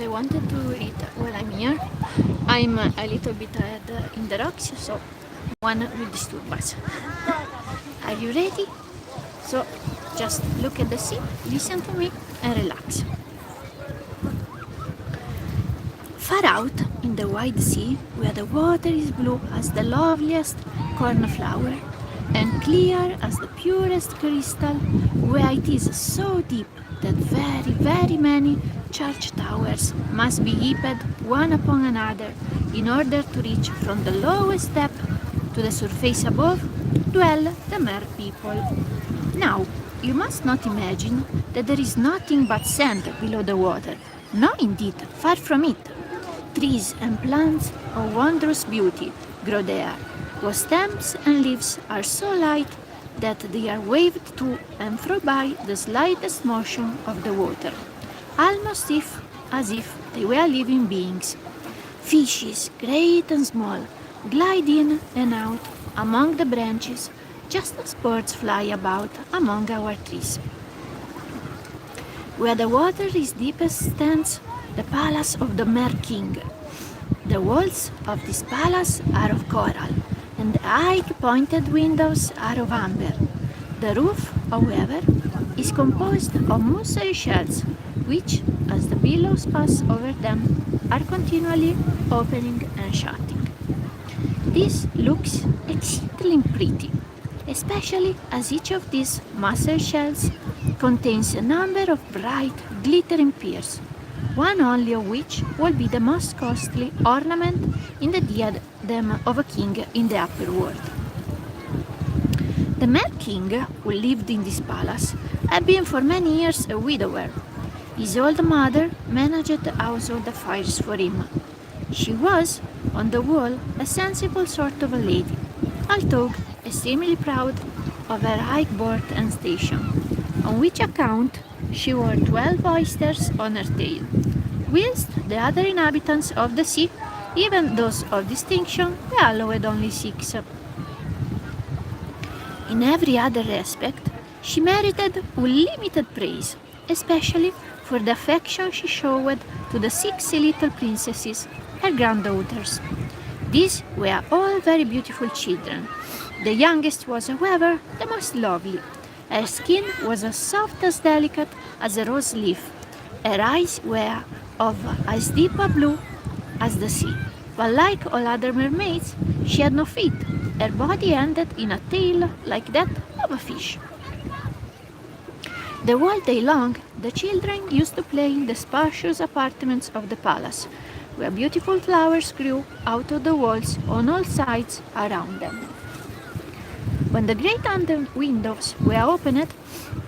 I wanted to eat while I'm here. I'm a little bit in the rocks, so one will disturb us. Are you ready? So just look at the sea, listen to me, and relax. Far out in the wide sea, where the water is blue as the loveliest cornflower and clear as the purest crystal, where it is so deep that very, very many church towers must be heaped one upon another in order to reach from the lowest depth to the surface above, dwell the mer people. Now, you must not imagine that there is nothing but sand below the water. No, indeed, far from it. Trees and plants of wondrous beauty grow there, whose stems and leaves are so light that they are waved to and fro by the slightest motion of the water, almost as if they were living beings. Fishes, great and small, glide in and out among the branches, just as birds fly about among our trees. Where the water is deepest stands the palace of the Mer King. The walls of this palace are of coral, and the high pointed windows are of amber. The roof, however, is composed of mussel shells, which, as the billows pass over them, are continually opening and shutting. This looks exceedingly pretty, especially as each of these mussel shells contains a number of bright, glittering pearls, one only of which will be the most costly ornament in the diadem of a king in the upper world. The Mer King, who lived in this palace, had been for many years a widower. His old mother managed the household affairs for him. She was, on the whole, a sensible sort of a lady, although extremely proud of her high birth and station, on which account she wore 12 oysters on her tail, whilst the other inhabitants of the sea, even those of distinction, were allowed only 6. In every other respect, she merited unlimited praise, especially for the affection she showed to the 6 little princesses, her granddaughters. These were all very beautiful children. The youngest was, however, the most lovely. Her skin was as soft as delicate as a rose leaf. Her eyes were of as deep a blue as the sea, but like all other mermaids, she had no feet. Her body ended in a tail like that of a fish. The whole day long, the children used to play in the spacious apartments of the palace, where beautiful flowers grew out of the walls on all sides around them. When the great under windows were opened,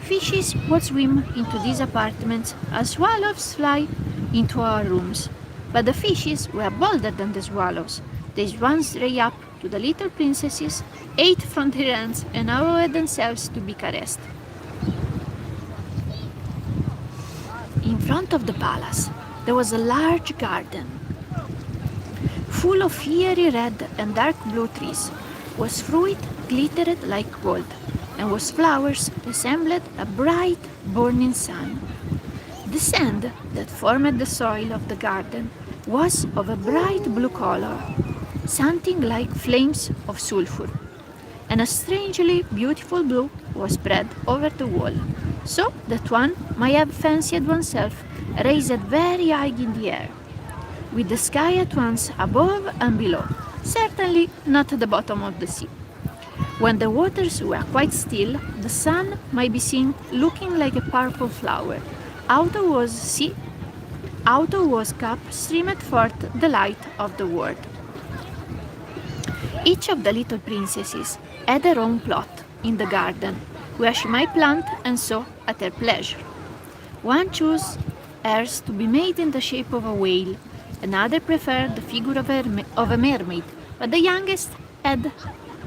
fishes would swim into these apartments as swallows fly into our rooms. But the fishes were bolder than the swallows. They swam straight up to the little princesses, ate from their hands, and allowed themselves to be caressed. In front of the palace, there was a large garden, full of fiery red and dark blue trees, whose fruit glittered like gold, and whose flowers resembled a bright, burning sun. The sand that formed the soil of the garden was of a bright blue color, something like flames of sulfur, and a strangely beautiful blue was spread over the wall, so that one might have fancied oneself raised very high in the air, with the sky at once above and below, certainly not at the bottom of the sea. When the waters were quite still, the sun might be seen looking like a purple flower. Out of whose cup streamed forth the light of the world. Each of the little princesses had her own plot in the garden, where she might plant and sow at her pleasure. One chose hers to be made in the shape of a whale, another preferred the figure of a mermaid, but the youngest had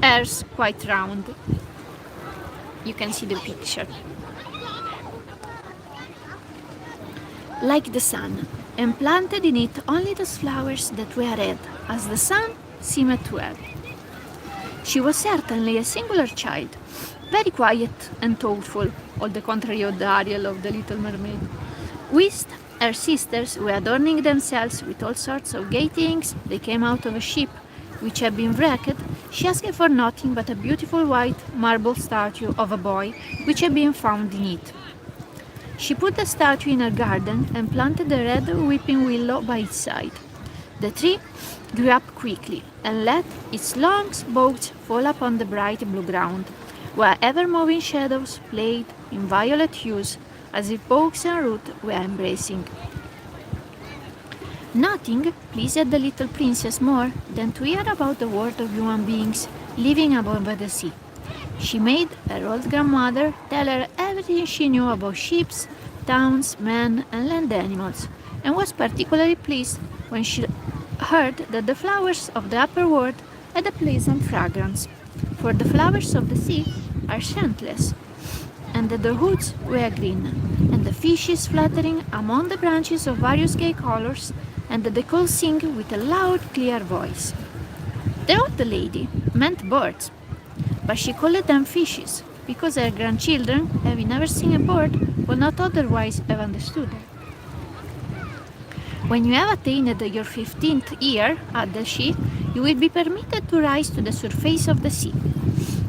hers quite round. You can see the picture. Like the sun, and planted in it only those flowers that were red, as the sun seemed to have. She was certainly a singular child, very quiet and thoughtful, all the contrary of the Ariel of the Little Mermaid, whilst Her sisters were adorning themselves with all sorts of gay things. They came out of a ship which had been wrecked. She asked for nothing but a beautiful white marble statue of a boy which had been found in it. She put the statue in her garden and planted a red weeping willow by its side. The tree grew up quickly and let its long boughs fall upon the bright blue ground, where ever-moving shadows played in violet hues as if boughs and roots were embracing. Nothing pleased the little princess more than to hear about the world of human beings living above the sea. She made her old grandmother tell her everything she knew about ships, towns, men, and land animals, and was particularly pleased when she heard that the flowers of the upper world had a pleasant fragrance, for the flowers of the sea are scentless, and that the woods were green, and the fishes fluttering among the branches of various gay colors, and that they could sing with a loud, clear voice. The old lady meant birds, but she called them fishes, because her grandchildren, having never seen a bird, would not otherwise have understood her. When you have attained your 15th year, added she, you will be permitted to rise to the surface of the sea.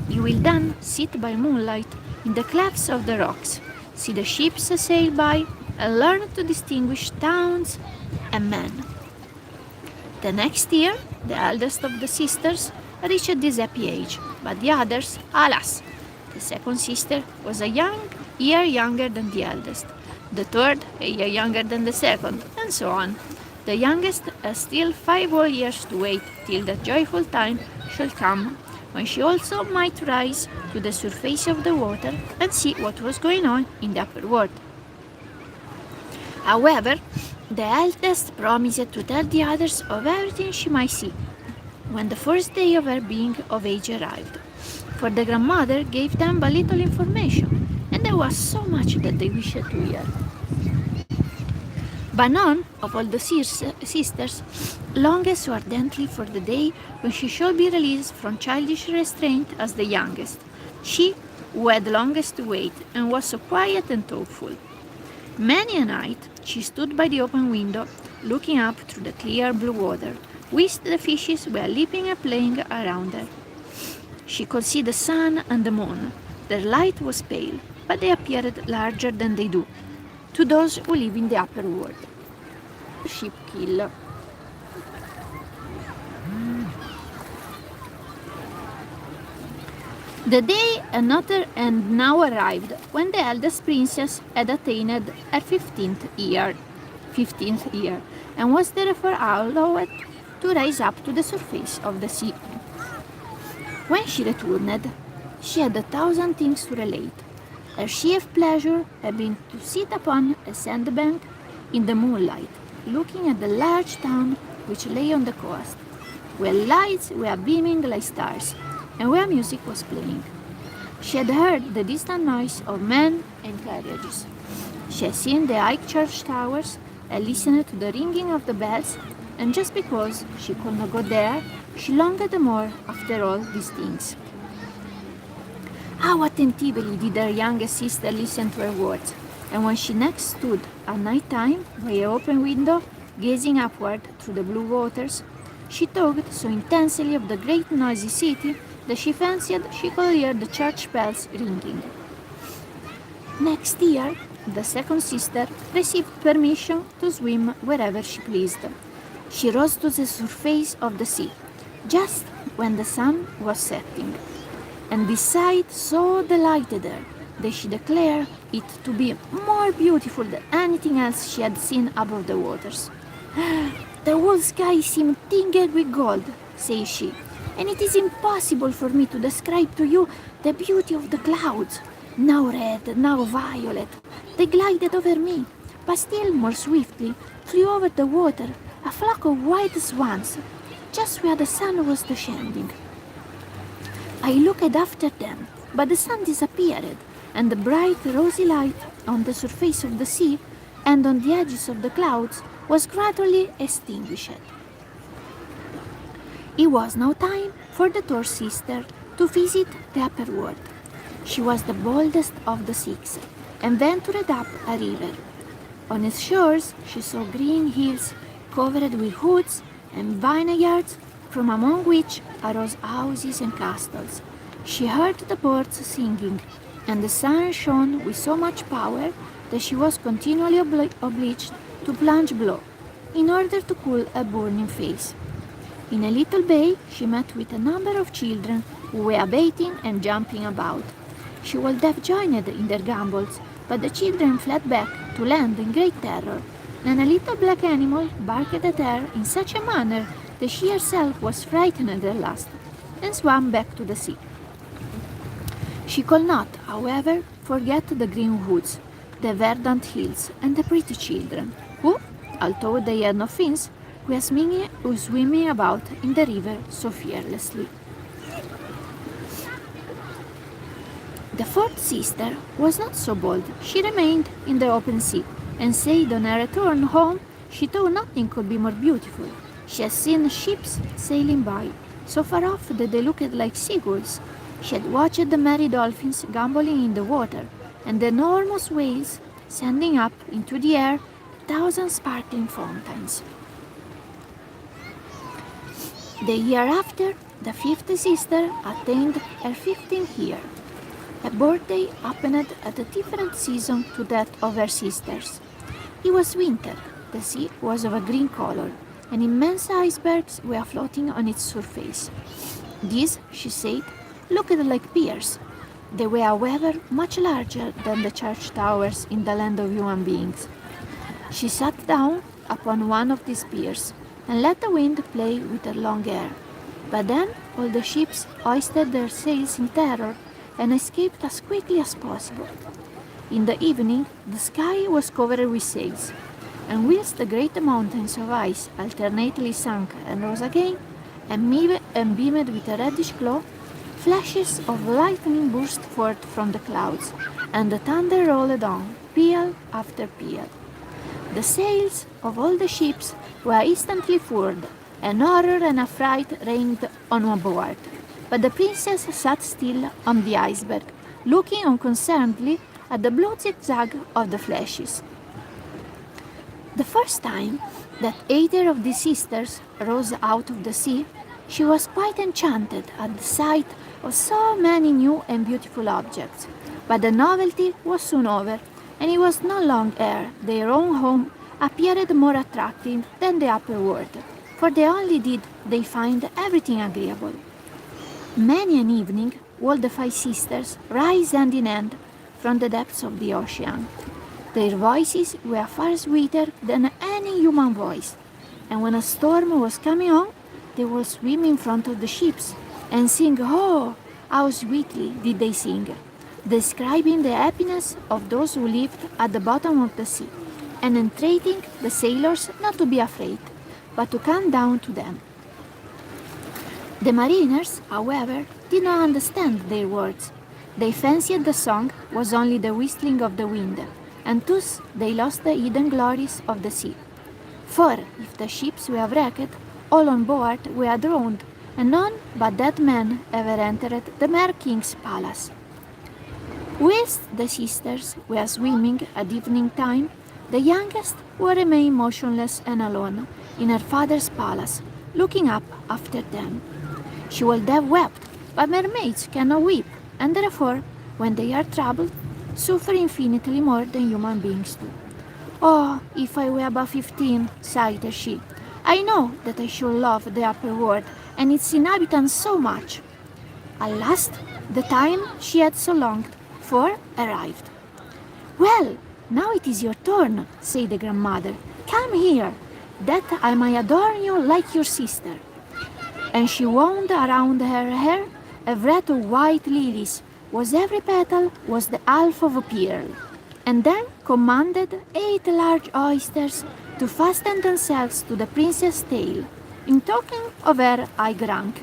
You will then sit by moonlight in the clefts of the rocks, see the ships sail by, and learn to distinguish towns and men. The next year, the eldest of the sisters reached this happy age, but the others, alas! The second sister was a year younger than the eldest, the third a year younger than the second, and so on. The youngest has still 5 whole years to wait till that joyful time shall come, when she also might rise to the surface of the water and see what was going on in the upper world. However, the eldest promised to tell the others of everything she might see, when the first day of her being of age arrived, for the grandmother gave them but little information, and there was so much that they wished to hear. But none of all the sisters longed so ardently for the day when she should be released from childish restraint as the youngest, she who had longest to wait and was so quiet and thoughtful. Many a night she stood by the open window, looking up through the clear blue water, whilst the fishes were leaping and playing around her. She could see the sun and the moon. Their light was pale, but they appeared larger than they do to those who live in the upper world. Ship kill. The day and now arrived when the eldest princess had attained her 15th year, and was therefore allowed to rise up to the surface of the sea. When she returned, she had 1,000 things to relate. Her chief pleasure had been to sit upon a sandbank in the moonlight, looking at the large town which lay on the coast, where lights were beaming like stars, and where music was playing. She had heard the distant noise of men and carriages. She had seen the high church towers and listened to the ringing of the bells, and just because she could not go there, she longed the more after all these things. How attentively did her youngest sister listen to her words, and when she next stood at night time by her open window, gazing upward through the blue waters, she talked so intensely of the great noisy city that she fancied she could hear the church bells ringing. Next year, the second sister received permission to swim wherever she pleased. She rose to the surface of the sea, just when the sun was setting, and this sight so delighted her that she declared it to be more beautiful than anything else she had seen above the waters. "The whole sky seemed tinged with gold," says she, "and it is impossible for me to describe to you the beauty of the clouds. Now red, now violet, they glided over me, but still more swiftly flew over the water a flock of white swans, just where the sun was descending. I looked after them, but the sun disappeared, and the bright rosy light on the surface of the sea and on the edges of the clouds was gradually extinguished." It was now time for the third sister to visit the upper world. She was the boldest of the 6, and ventured up a river. On its shores she saw green hills covered with woods and vineyards, from among which arose houses and castles. She heard the birds singing, and the sun shone with so much power that she was continually obliged to plunge below, in order to cool a burning face. In a little bay she met with a number of children who were bathing and jumping about. She would have joined in their gambols, but the children fled back to land in great terror, and a little black animal barked at her in such a manner that she herself was frightened at last, and swam back to the sea. She could not, however, forget the green woods, the verdant hills, and the pretty children, who, although they had no fins, were swimming about in the river so fearlessly. The fourth sister was not so bold. She remained in the open sea, and said on her return home she thought nothing could be more beautiful. She had seen ships sailing by, so far off that they looked like seagulls. She had watched the merry dolphins gambolling in the water, and the enormous whales sending up into the air 1,000 sparkling fountains. The year after, the fifth sister attained her 15th year. A birthday happened at a different season to that of her sisters. It was winter. The sea was of a green color, and immense icebergs were floating on its surface. These, she said, looked like piers. They were, however, much larger than the church towers in the land of human beings. She sat down upon one of these piers and let the wind play with her long hair. But then all the ships hoisted their sails in terror and escaped as quickly as possible. In the evening, the sky was covered with sails, and whilst the great mountains of ice alternately sank and rose again, and beamed with a reddish glow, flashes of lightning burst forth from the clouds, and the thunder rolled on, peal after peal. The sails of all the ships were instantly furled, and horror and affright reigned on board. But the princess sat still on the iceberg, looking unconcernedly at the blue zigzag of the flashes. The first time that either of the sisters rose out of the sea, she was quite enchanted at the sight of so many new and beautiful objects. But the novelty was soon over, and it was not long ere their own home appeared more attractive than the upper world, for not only did they find everything agreeable. Many an evening will the five sisters rise hand in hand from the depths of the ocean. Their voices were far sweeter than any human voice, and when a storm was coming on, they would swim in front of the ships and sing, oh, how sweetly did they sing, describing the happiness of those who lived at the bottom of the sea, and entreating the sailors not to be afraid, but to come down to them. The mariners, however, did not understand their words. They fancied the song was only the whistling of the wind, and thus they lost the hidden glories of the sea. For if the ships were wrecked, all on board were drowned, and none but dead men ever entered the Mer King's palace. Whilst the sisters were swimming at evening time, the youngest would remain motionless and alone in her father's palace, looking up after them. She would have wept, but mermaids cannot weep, and therefore, when they are troubled, suffer infinitely more than human beings do. Oh, if I were but 15, sighed she, I know that I should love the upper world and its inhabitants so much. At last, the time she had so longed for arrived. Well, now it is your turn, said the grandmother. Come here, that I may adorn you like your sister. And she wound around her hair a wreath of white lilies, whose every petal was the half of a pearl, and then commanded 8 large oysters to fasten themselves to the princess' tail, in token of her high rank.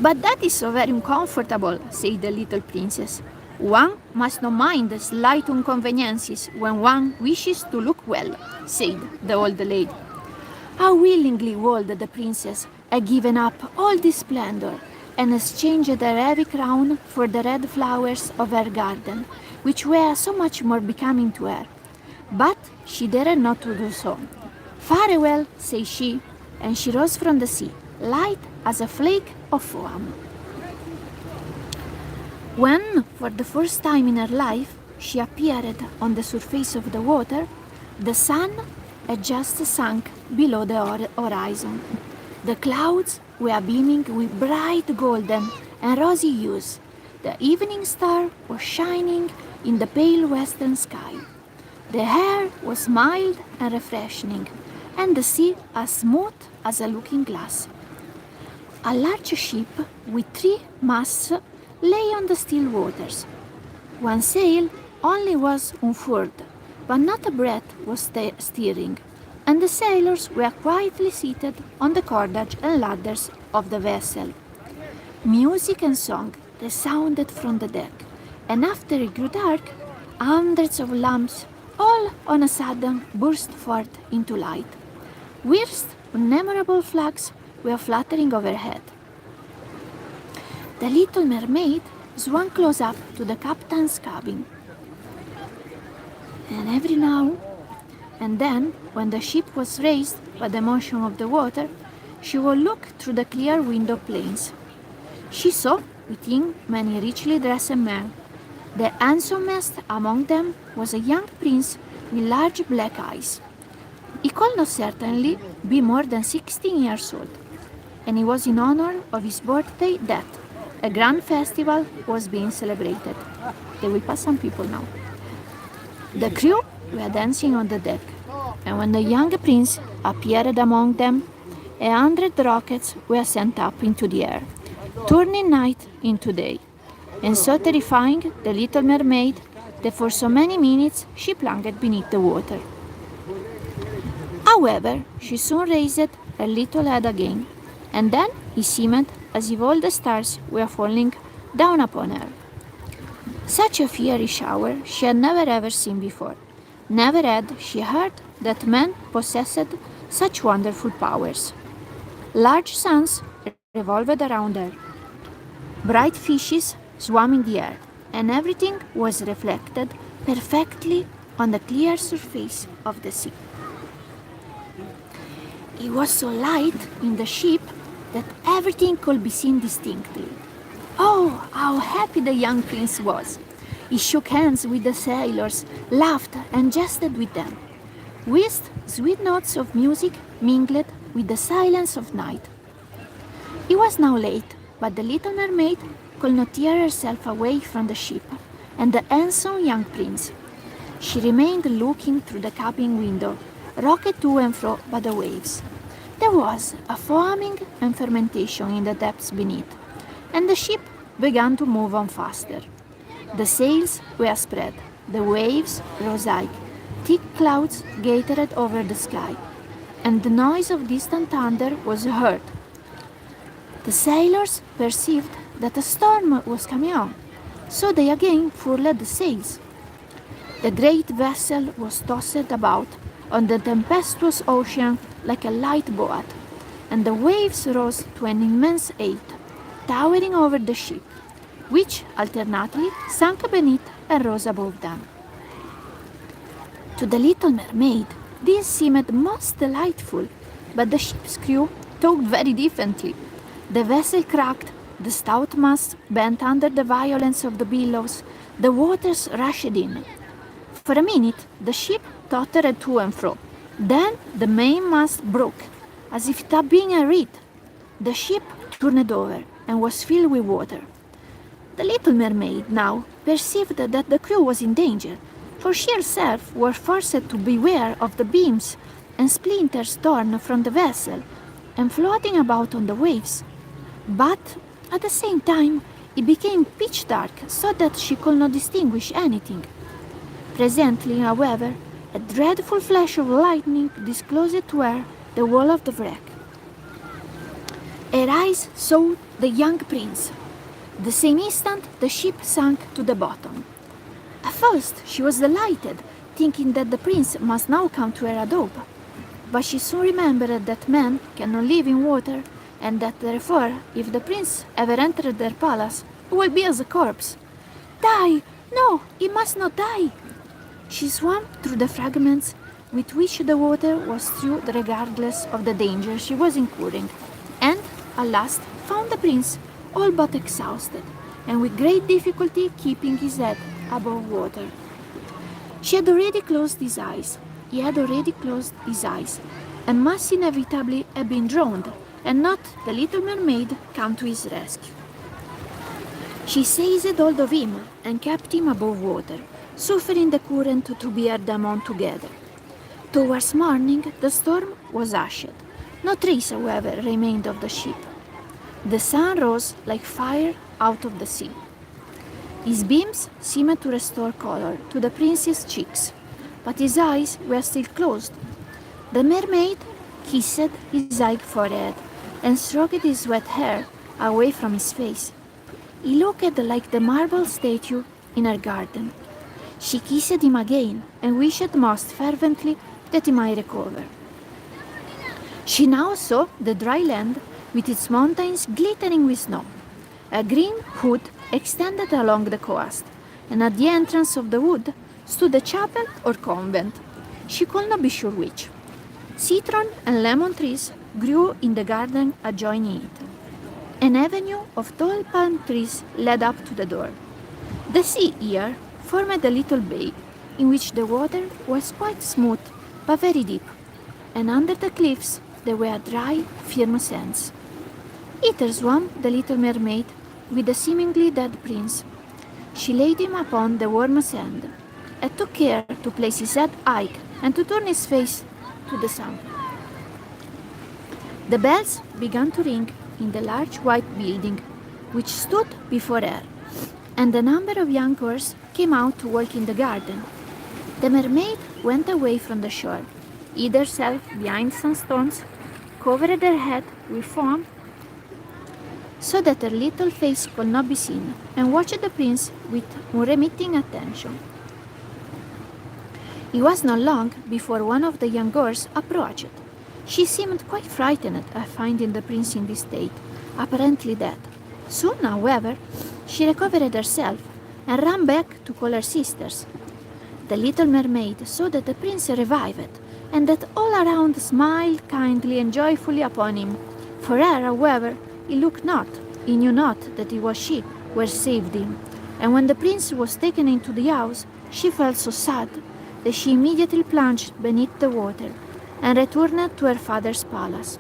But that is so very uncomfortable, said the little princess. One must not mind the slight inconveniences when one wishes to look well, said the old lady. How willingly would the princess have given up all this splendor, and exchanged her heavy crown for the red flowers of her garden, which were so much more becoming to her. But she dared not to do so. "Farewell," said she, and she rose from the sea, light as a flake of foam. When, for the first time in her life, she appeared on the surface of the water, the sun had just sunk below the horizon. The clouds were beaming with bright golden and rosy hues. The evening star was shining in the pale western sky. The air was mild and refreshing, and the sea as smooth as a looking glass. A large ship with 3 masts lay on the still waters. One sail only was unfurled, but not a breath was steering, and the sailors were quietly seated on the cordage and ladders of the vessel. Music and song resounded from the deck, and after it grew dark, hundreds of lamps all on a sudden burst forth into light, whilst innumerable flags were fluttering overhead. The little mermaid swam close up to the captain's cabin, and every now and then, when the ship was raised by the motion of the water, she would look through the clear window panes. She saw within many richly dressed men. The handsomest among them was a young prince with large black eyes. He could not certainly be more than 16 years old, and it was in honor of his birthday that a grand festival was being celebrated. They will pass some people now. The crew were dancing on the deck, and when the young prince appeared among them, 100 rockets were sent up into the air, turning night into day, and so terrifying the little mermaid that for so many minutes she plunged beneath the water. However, she soon raised her little head again, and then it seemed as if all the stars were falling down upon her. Such a fiery shower she had never ever seen before. Never had she heard that man possessed such wonderful powers. Large suns revolved around her. Bright fishes swam in the air, and everything was reflected perfectly on the clear surface of the sea. It was so light in the ship that everything could be seen distinctly. Oh, how happy the young prince was! He shook hands with the sailors, laughed and jested with them, whilst sweet notes of music mingled with the silence of night. It was now late, but the little mermaid could not tear herself away from the ship and the handsome young prince. She remained looking through the cabin window, rocked to and fro by the waves. There was a foaming and fermentation in the depths beneath, and the ship began to move on faster. The sails were spread, the waves rose high, thick clouds gathered over the sky, and the noise of distant thunder was heard. The sailors perceived that a storm was coming on, so they again furled the sails. The great vessel was tossed about on the tempestuous ocean like a light boat, and the waves rose to an immense height, towering over the ship, which alternately sank beneath and rose above them. To the little mermaid, this seemed most delightful, but the ship's crew talked very differently. The vessel cracked, the stout masts bent under the violence of the billows, the waters rushed in. For a minute, the ship tottered to and fro. Then the mainmast broke, as if it had been a reed. The ship turned over and was filled with water. The little mermaid now perceived that the crew was in danger, for she herself was forced to beware of the beams and splinters torn from the vessel and floating about on the waves. But at the same time, it became pitch dark so that she could not distinguish anything. Presently, however, a dreadful flash of lightning disclosed to her the wall of the wreck. Her eyes saw the young prince. The same instant, the ship sank to the bottom. At first, she was delighted, thinking that the prince must now come to her adobe. But she soon remembered that men cannot live in water, and that therefore, if the prince ever entered their palace, he will be as a corpse. Die! No, he must not die! She swam through the fragments with which the water was through regardless of the danger she was incurring, and at last found the prince all but exhausted, and with great difficulty keeping his head above water. She had already closed his eyes. He had already closed his eyes, and must inevitably have been drowned, and not the little mermaid come to his rescue. She seized hold of him and kept him above water, suffering the current to bear them on together. Towards morning the storm was hushed. No trace, however, remained of the ship. The sun rose like fire out of the sea. His beams seemed to restore color to the prince's cheeks, but his eyes were still closed. The mermaid kissed his high forehead and stroked his wet hair away from his face. He looked like the marble statue in her garden. She kissed him again and wished most fervently that he might recover. She now saw the dry land with its mountains glittering with snow. A green wood extended along the coast, and at the entrance of the wood stood a chapel or convent. She could not be sure which. Citron and lemon trees grew in the garden adjoining it. An avenue of tall palm trees led up to the door. The sea here formed a little bay, in which the water was quite smooth but very deep, and under the cliffs there were dry, firm sands. Hither swam the little mermaid with the seemingly dead prince. She laid him upon the warm sand, and took care to place his head high and to turn his face to the sun. The bells began to ring in the large white building which stood before her, and a number of young girls came out to walk in the garden. The mermaid went away from the shore, hid herself behind some stones, covered her head with foam so that her little face could not be seen, and watched the prince with unremitting attention. It was not long before one of the young girls approached. She seemed quite frightened at finding the prince in this state, apparently dead. Soon, however, she recovered herself and ran back to call her sisters. The little mermaid saw that the prince revived, and that all around smiled kindly and joyfully upon him. For her, however, he looked not, he knew not that it was she who had saved him, and when the prince was taken into the house, she felt so sad that she immediately plunged beneath the water and returned to her father's palace.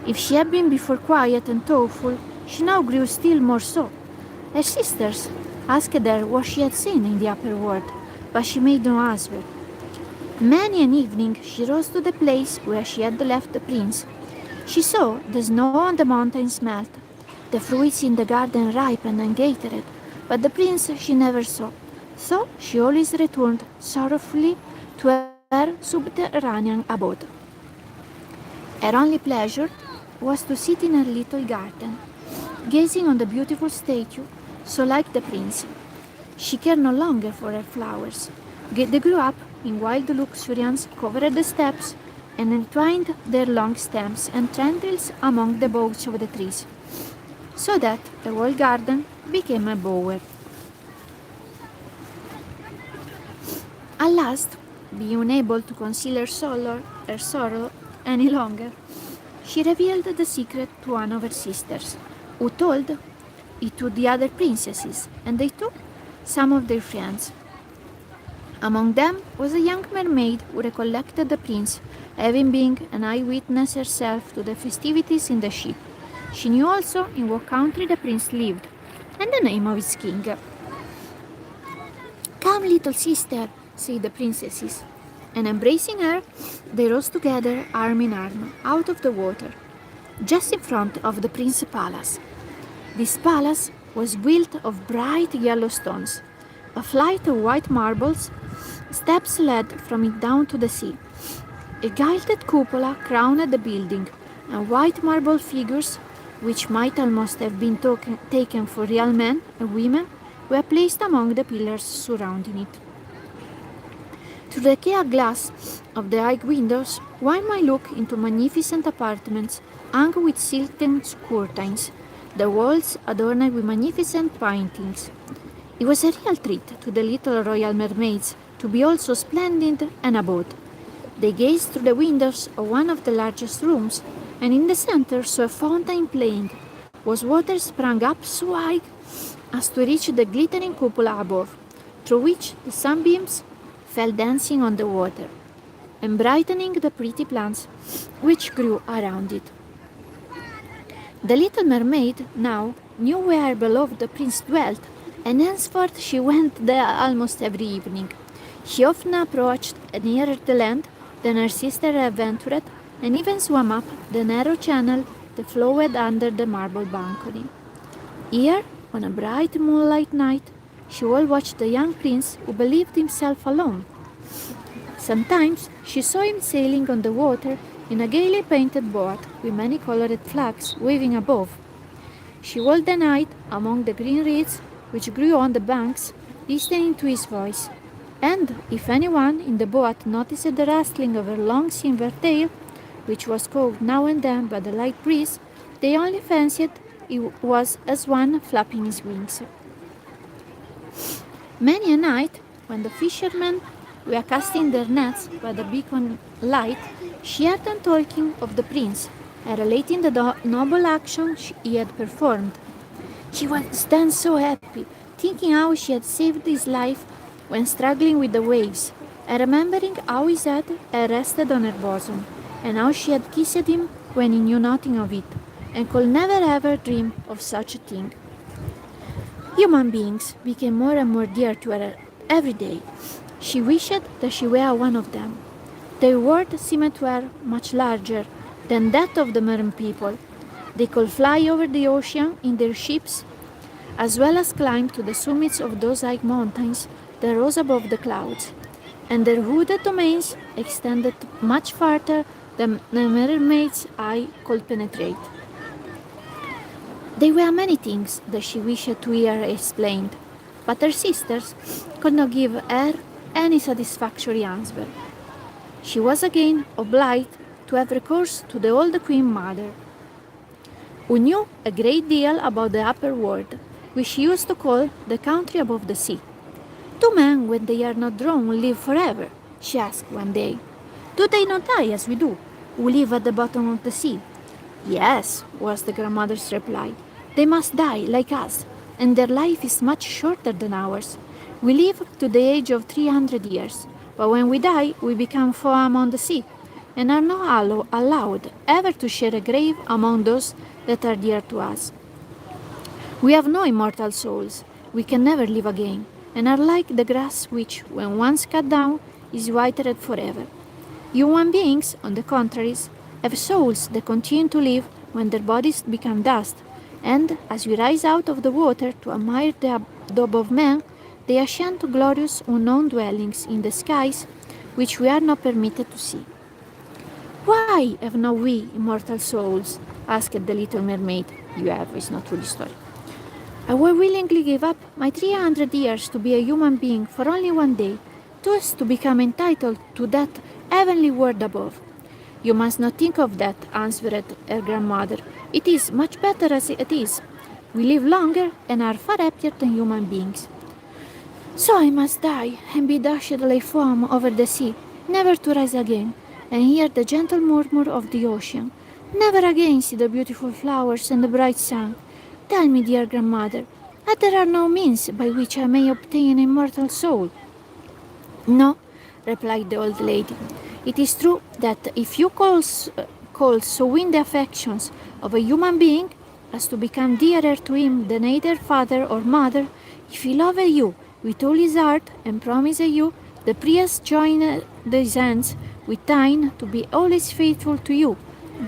If she had been before quiet and thoughtful, she now grew still more so. Her sisters asked her what she had seen in the upper world, but she made no answer. Many an evening she rose to the place where she had left the prince. She saw the snow on the mountains melt, the fruits in the garden ripen and gathered, but the prince she never saw. So she always returned sorrowfully to her subterranean abode. Her only pleasure was to sit in her little garden, gazing on the beautiful statue, so like the prince. She cared no longer for her flowers. They grew up in wild luxuriance, covered the steps, and entwined their long stems and tendrils among the boughs of the trees, so that the whole garden became a bower. At last, being unable to conceal her sorrow any longer, she revealed the secret to one of her sisters, who told it to the other princesses, and they took some of their friends. Among them was a young mermaid who recollected the prince, having been an eyewitness herself to the festivities in the ship. She knew also in what country the prince lived, and the name of his king. "Come, little sister," said the princesses, and embracing her, they rose together arm in arm out of the water, just in front of the prince's palace. This palace was built of bright yellow stones. A flight of white marbles steps led from it down to the sea. A gilded cupola crowned the building, and white marble figures, which might almost have been taken for real men and women, were placed among the pillars surrounding it. Through the clear glass of the high windows, one might look into magnificent apartments hung with silken curtains, the walls adorned with magnificent paintings. It was a real treat to the little royal mermaids to to be also splendid and abode. They gazed through the windows of one of the largest rooms, and in the center saw a fountain playing, whose water sprang up so high as to reach the glittering cupola above, through which the sunbeams fell dancing on the water, and brightening the pretty plants which grew around it. The little mermaid now knew where her beloved prince dwelt, and henceforth she went there almost every evening. She often approached nearer the land than her sister adventured, and even swam up the narrow channel that flowed under the marble balcony. Here, on a bright moonlight night, she would watch the young prince, who believed himself alone. Sometimes she saw him sailing on the water in a gaily painted boat with many colored flags waving above. She would then hide among the green reeds which grew on the banks, listening to his voice, and if anyone in the boat noticed the rustling of her long silver tail, which was caught now and then by the light breeze, they only fancied it was as one flapping his wings. Many a night, when the fishermen were casting their nets by the beacon light, she heard them talking of the prince, and relating the noble action he had performed. She was then so happy, thinking how she had saved his life when struggling with the waves, and remembering how his head had rested on her bosom, and how she had kissed him when he knew nothing of it, and could never ever dream of such a thing. Human beings became more and more dear to her every day. She wished that she were one of them. Their world seemed to her much larger than that of the merman people. They could fly over the ocean in their ships, as well as climb to the summits of those high mountains that rose above the clouds, and their wooded domains extended much farther than the mermaid's eye could penetrate. There were many things that she wished to hear explained, but her sisters could not give her any satisfactory answer. She was again obliged to have recourse to the old Queen Mother, who knew a great deal about the upper world, which she used to call the country above the sea. "Do men, when they are not drowned, live forever?" she asked one day. "Do they not die as we do, who live at the bottom of the sea?" "Yes," was the grandmother's reply. "They must die like us, and their life is much shorter than ours. We live to the age of 300 years, but when we die, we become foam on the sea, and are not allowed ever to share a grave among those that are dear to us. We have no immortal souls, we can never live again, and are like the grass which, when once cut down, is withered forever. Human beings, on the contrary, have souls that continue to live when their bodies become dust, and as we rise out of the water to admire the daub of man, they ascend to glorious unknown dwellings in the skies which we are not permitted to see." "Why have not we immortal souls?" asked the little mermaid. "You have, it's not true the story. I would willingly give up my 300 years to be a human being for only one day, thus to become entitled to that heavenly world above." "You must not think of that," answered her grandmother. "It is much better as it is. We live longer and are far happier than human beings. So I must die and be dashed like foam over the sea, never to rise again, and hear the gentle murmur of the ocean, never again see the beautiful flowers and the bright sun. Tell me, dear grandmother, that there are no means by which I may obtain an immortal soul?" "No," replied the old lady. "It is true that if you could so win the affections of a human being as to become dearer to him than either father or mother, if he loved you with all his heart and promised you the priest joined his hands with thine to be always faithful to you,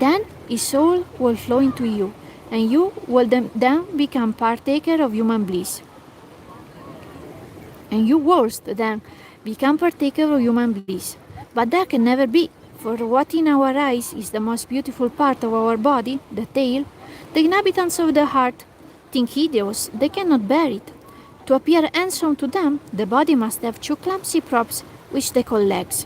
then his soul will flow into you, and you will then become partaker of human bliss. And you worst then become partaker of human bliss. But that can never be, for what in our eyes is the most beautiful part of our body, the tail, the inhabitants of the heart think hideous, they cannot bear it. To appear handsome to them, the body must have two clumsy props which they call legs."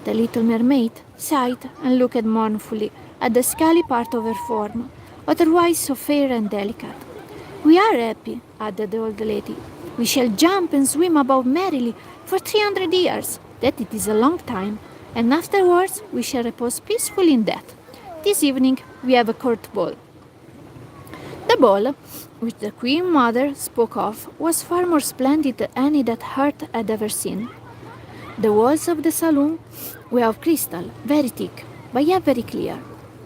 The little mermaid sighed and looked mournfully at the scaly part of her form, otherwise so fair and delicate. "We are happy," added the old lady. "We shall jump and swim about merrily, For 300 years. That it is a long time. And afterwards we shall repose peacefully in death. This evening we have a court ball. The ball, which the Queen Mother spoke of, was far more splendid than any that Heart had ever seen. The walls of the saloon were of crystal, very thick, but yet very clear.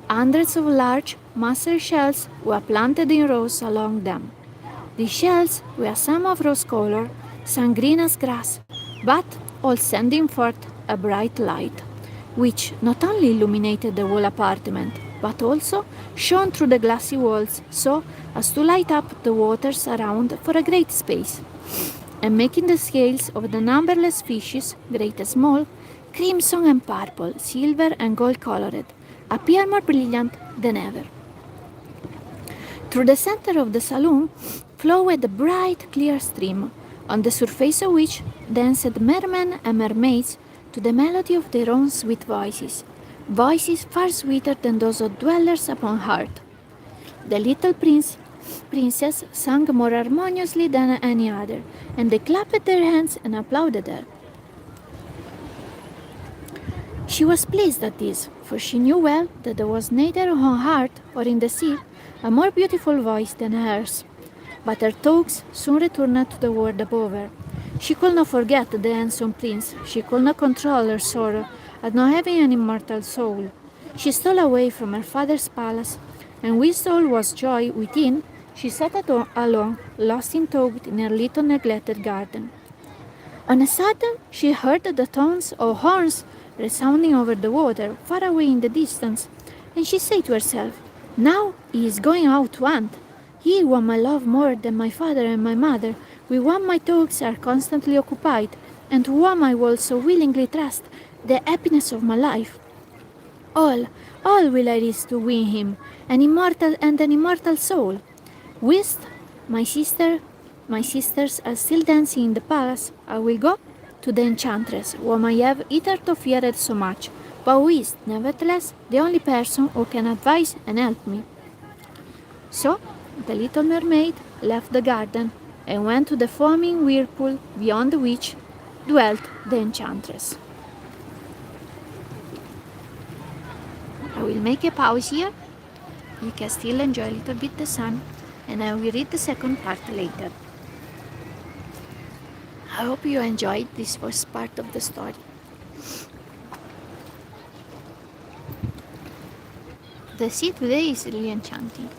Hundreds of large, massive shells were planted in rows along them. The shells were some of rose color, some green as grass, but all sending forth a bright light, which not only illuminated the whole apartment, but also shone through the glassy walls so as to light up the waters around for a great space, and making the scales of the numberless fishes, great and small, crimson and purple, silver and gold colored, appear more brilliant than ever. Through the center of the saloon flowed a bright, clear stream, on the surface of which danced mermen and mermaids to the melody of their own sweet voices, voices far sweeter than those of dwellers upon earth. The little princess sang more harmoniously than any other, and they clapped their hands and applauded her. She was pleased at this, for she knew well that there was neither on earth or in the sea a more beautiful voice than hers. But her thoughts soon returned to the world above her. She could not forget the handsome prince. She could not control her sorrow at not having an immortal soul. She stole away from her father's palace, and whilst all was joy within, she sat alone, lost in thought in her little neglected garden. On a sudden, she heard the tones of horns resounding over the water, far away in the distance, and she said to herself, "Now he is going out to hunt. He whom I love more than my father and my mother, with whom my thoughts are constantly occupied, and to whom I will so willingly trust the happiness of my life. All will I risk to win him, an immortal soul. Whilst my sisters are still dancing in the palace, I will go to the enchantress, whom I have hitherto feared so much, but who is, nevertheless, the only person who can advise and help me." So the little mermaid left the garden and went to the foaming whirlpool beyond which dwelt the enchantress. I will make a pause here. You can still enjoy a little bit the sun, and I will read the second part later. I hope you enjoyed this first part of the story. The sea today is really enchanting.